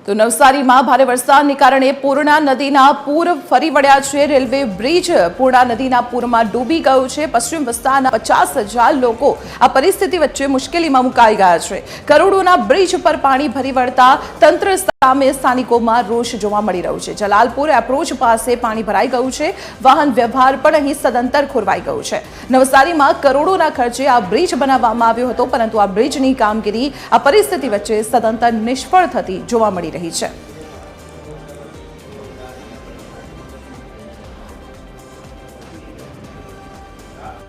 તો નવસારીમાં ભારે વરસાદને કારણે પૂર્ણા નદીના પૂર ફરી વળ્યા છે। રેલવે બ્રિજ પૂર્ણા નદીના પૂરમાં ડૂબી ગયો છે। પશ્ચિમ વિસ્તારના 50,000 લોકો આ પરિસ્થિતિ વચ્ચે મુશ્કેલીમાં મુકાઈ ગયા છે। કરોડોના બ્રિજ પર પાણી ભરી વળતા તંત્ર સામે સ્થાનિકોમાં રોષ જોવા મળી રહ્યો છે। જલાલપુર એપ્રોચ પાસે પાણી ભરાઈ ગયું છે। વાહન વ્યવહાર પણ અહીં સદંતર ખોરવાઈ ગયો છે। નવસારીમાં કરોડોના ખર્ચે આ બ્રિજ બનાવવામાં આવ્યો હતો, પરંતુ આ બ્રિજની કામગીરી આ પરિસ્થિતિ વચ્ચે સદંતર નિષ્ફળ થતી જોવા મળી રહી છે।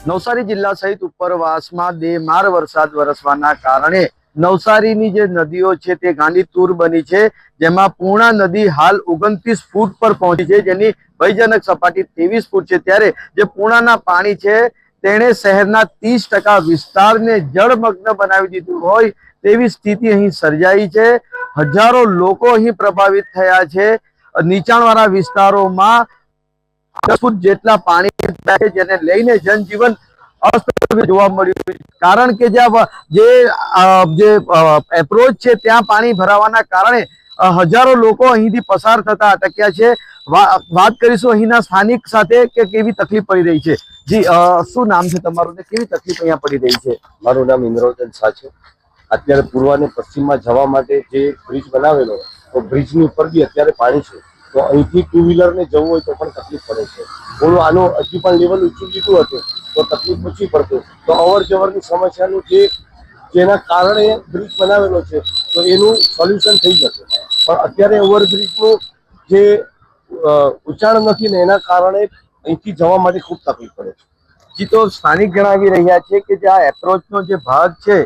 નવસારી જિલ્લા સહિત ઉપરવાસમાં બેમાર વરસાદ વરસવાના કારણે નવસારીની જે નદીઓ છે તે ગાંડીતુર બની છે, જેમાં પૂર્ણા નદી હાલ 29 ફૂટ પર પહોંચી છે, જેની ભયજનક સપાટી 23 ફૂટ છે। ત્યારે જે પૂર્ણાના પાણી છે તેણે શહેરના 30% વિસ્તારને જળમગ્ન બનાવી દીધું હોય તેવી સ્થિતિ અહીં સર્જાઈ છે। હજારો લોકો અહીં પ્રભાવિત થયા છે। નીચાણવાળા વિસ્તારોમાં 10 ફૂટ જેટલા પાણી જેને લઈને જનજીવન અસ્તવ્યસ્ત જોવા મળ્યું, કારણ કે જે એપ્રોચ છે ત્યાં પાણી ભરાવાના કારણે હજારો લોકો અહીંથી પસાર થતા અટક્યા છે। વાત કરીશું અહીંના સ્થાનિક સાથે કે કેવી તકલીફ પડી રહી છે। જી, શું નામ છે તમારું ને કેવી તકલીફ અહીંયા પડી રહી છે? મારું નામ ઇન્દ્રોજન શાહ છે। અત્યારે પૂર્વ અને પશ્ચિમમાં જવા માટે જે બ્રિજ બનાવેલો, તો બ્રિજની ઉપર બી અત્યારે પાણી છે, તો અહીંથી 2 વ્હીલરને જવું હોય તો પણ તકલીફ પડે છે। થોડું આનું હજી પણ લેવલ ઊંચું લીધું હતું તો તકલીફ ઓછી પડતી, તો અવર જવરની સમસ્યાનું જેના કારણે બ્રિજ બનાવેલો છે તો એનું સોલ્યુશન થઈ જશે, પણ અત્યારે ઓવરબ્રિજનું જે ઉંચાણ નથી ને એના કારણે અહીંથી જવા માટે ખૂબ તકલીફ પડે છે। જી, તો સ્થાનિક જણાવી રહ્યા છે કે જે આ એપ્રોચનો જે ભાગ છે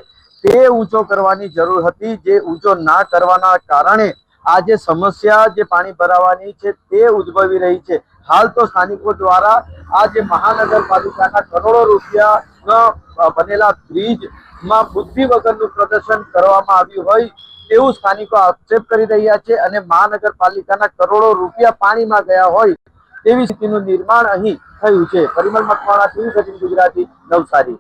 તે ઊંચો કરવાની જરૂર હતી, જે ઊંચો ના કરવાના કારણે આ જે સમસ્યા જે પાણી ભરાવાની છે તે ઉદ્ભવી રહી છે। હાલ તો સ્થાનિકો દ્વારા આ જે મહાનગરપાલિકાના કરોડો રૂપિયાના બનેલા બ્રિજમાં બુદ્ધિ વગરનું પ્રદર્શન કરવામાં આવ્યું હોય તેવું સ્થાનિકો આક્ષેપ કરી રહ્યા છે, અને મહાનગરપાલિકાના કરોડો રૂપિયા પાણીમાં ગયા હોય તેવી સ્થિતિનું નિર્માણ અહીં થયું છે। પરિમલ મકવાણા, ટીવી 13 ગુજરાતી, નવસારી।